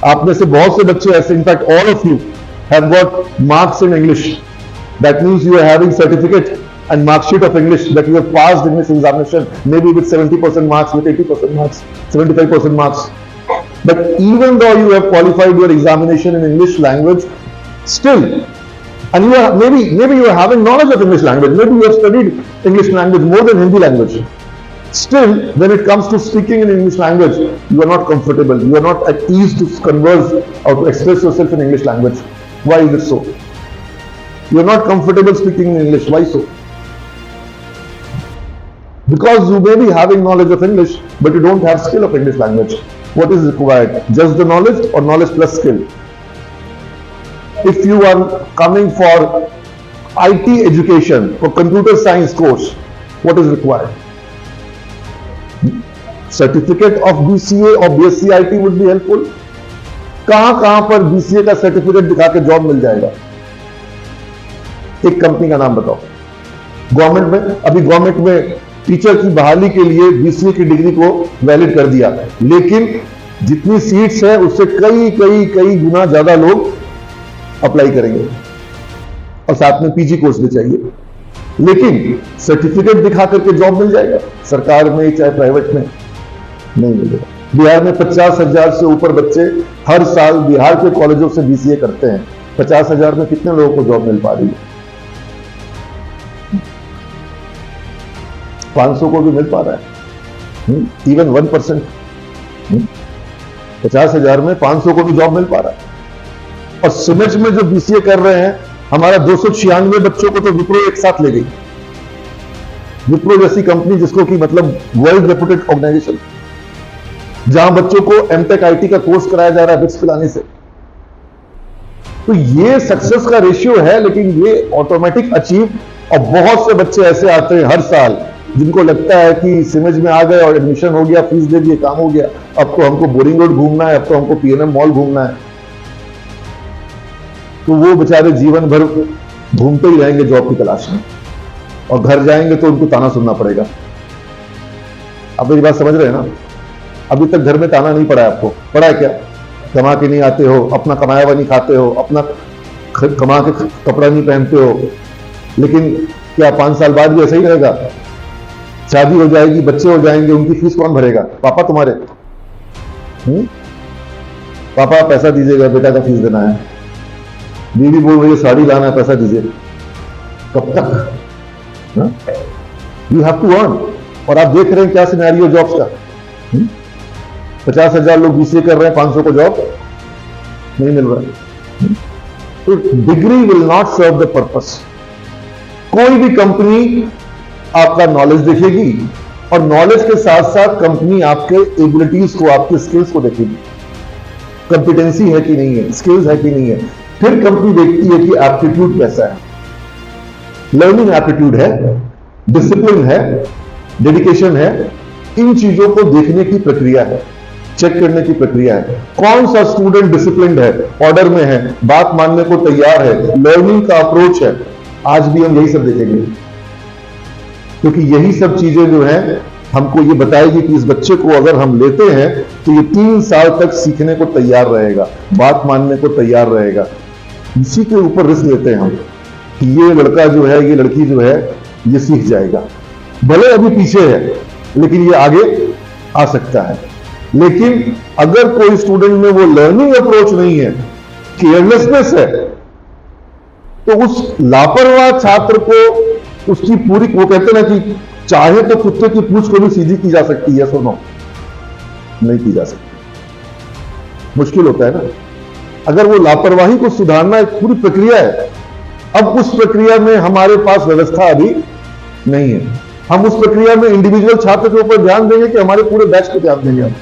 आप में से बहुत से बच्चे ऐसे, in fact all of you have got marks in English. That means you are having certificate and mark sheet of English that you have passed English examination, maybe with 70% marks, with 80% marks, 75% marks. But even though you have qualified your examination in English language, still, and you are maybe you are having knowledge of English language, maybe you have studied English language more than Hindi language. Still, when it comes to speaking in English language, you are not comfortable. You are not at ease to converse or to express yourself in English language. Why is it so? You are not comfortable speaking in English. Why so? Because you may be having knowledge of English, but you don't have skill of English language. What is required? Just the knowledge or knowledge plus skill? If you are coming for IT education, for computer science course, what is required? Certificate of BCA or BSc IT would be helpful. कहां पर BCA का certificate दिखा के job मिल जाएगा? एक company का नाम बताओ. गवर्नमेंट में, अभी गवर्नमेंट में टीचर की बहाली के लिए बीसीए की डिग्री को वैलिड कर दिया, लेकिन जितनी सीट्स है उससे कई गुना ज्यादा लोग अप्लाई करेंगे और साथ में पीजी कोर्स भी चाहिए. लेकिन सर्टिफिकेट दिखा करके जॉब मिल जाएगा सरकार में चाहे प्राइवेट में? नहीं मिलेगा. बिहार में 50,000 से ऊपर बच्चे हर साल बिहार के कॉलेजों से बीसीए करते हैं. 50,000 में कितने लोगों को जॉब मिल पा रही है? 500 को भी मिल पा रहा है. इवन 1%. 50,000 में 500 को भी जॉब मिल पा रहा है. और सिमेज में जो बीसीए कर रहे हैं, हमारा 296 बच्चों को तो विप्रो एक साथ ले गई. विप्रो जैसी कंपनी, जिसको कि मतलब वर्ल्ड रेपुटेड ऑर्गेनाइजेशन, जहां बच्चों को एमटेक आईटी का कोर्स कराया जा रहा है बिट्स पिलाने से. तो ये सक्सेस का रेशियो है, लेकिन ये ऑटोमेटिक अचीव. और बहुत से बच्चे ऐसे आते हैं हर साल जिनको लगता है कि सिमेज में आ गए और एडमिशन हो गया, फीस दे दिए, काम हो गया, अब तो हमको बोरिंग रोड घूमना है, अब तो हमको पीएनएम मॉल घूमना है. तो वो बेचारे जीवन भर घूमते ही रहेंगे जॉब की तलाश में, और घर जाएंगे तो उनको ताना सुनना पड़ेगा. आप मेरी बात समझ रहे हैं ना? अभी तक घर में ताना नहीं पड़ा है आपको? पड़ा है क्या? कमा के नहीं आते हो, अपना कमाया हुआ नहीं खाते हो, अपना कमा के कपड़ा नहीं पहनते हो. लेकिन क्या 5 साल बाद भी ऐसा ही रहेगा? शादी हो जाएगी, बच्चे हो जाएंगे, उनकी फीस कौन भरेगा? पापा तुम्हारे. पापा पैसा दीजिएगा, बेटा का फीस देना है. बीवी बोल रही है साड़ी लाना है, पैसा दीजिए. कब तक? You have to earn. और आप देख रहे हैं क्या सिनेरियो जॉब्स का. 50,000 लोग बीसीए कर रहे हैं, 500 को जॉब नहीं मिल रहा है. तो degree will not serve the purpose. कोई भी कंपनी आपका नॉलेज देखेगी, और नॉलेज के साथ साथ कंपनी आपके एबिलिटीज को, आपके स्किल्स को देखेगी. कंपिटेंसी है कि नहीं है, स्किल्स है कि नहीं है. फिर कंपनी देखती है कि एप्टीट्यूड कैसा है. लर्निंग एप्टीट्यूड है, डिसिप्लिन है, डेडिकेशन है. इन चीजों को देखने की प्रक्रिया है, चेक करने की प्रक्रिया है. कौन सा स्टूडेंट डिसिप्लिन्ड है, ऑर्डर में है, बात मानने को तैयार है, लर्निंग का अप्रोच है. आज भी हम यही सब देखेंगे, क्योंकि यही सब चीजें जो है हमको ये बताएगी कि इस बच्चे को अगर हम लेते हैं तो ये 3 साल तक सीखने को तैयार रहेगा, बात मानने को तैयार रहेगा. इसी के ऊपर रिस्क लेते हैं हम कि ये लड़का जो है, ये लड़की जो है, ये सीख जाएगा. भले अभी पीछे है, लेकिन ये आगे आ सकता है. लेकिन अगर कोई स्टूडेंट में वो लर्निंग अप्रोच नहीं है, केयरलेसनेस है, तो उस लापरवाह छात्र को उसकी पूरी, वो कहते ना कि चाहे तो कुत्ते की पूंछ को भी सीधी की जा सकती है, सुनो, नहीं की जा सकती. मुश्किल होता है ना. अगर वो लापरवाही को सुधारना एक पूरी प्रक्रिया है. अब उस प्रक्रिया में हमारे पास व्यवस्था अभी नहीं है. हम उस प्रक्रिया में इंडिविजुअल छात्र के ऊपर ध्यान देंगे कि हमारे पूरे बैच को ध्यान देंगे हम?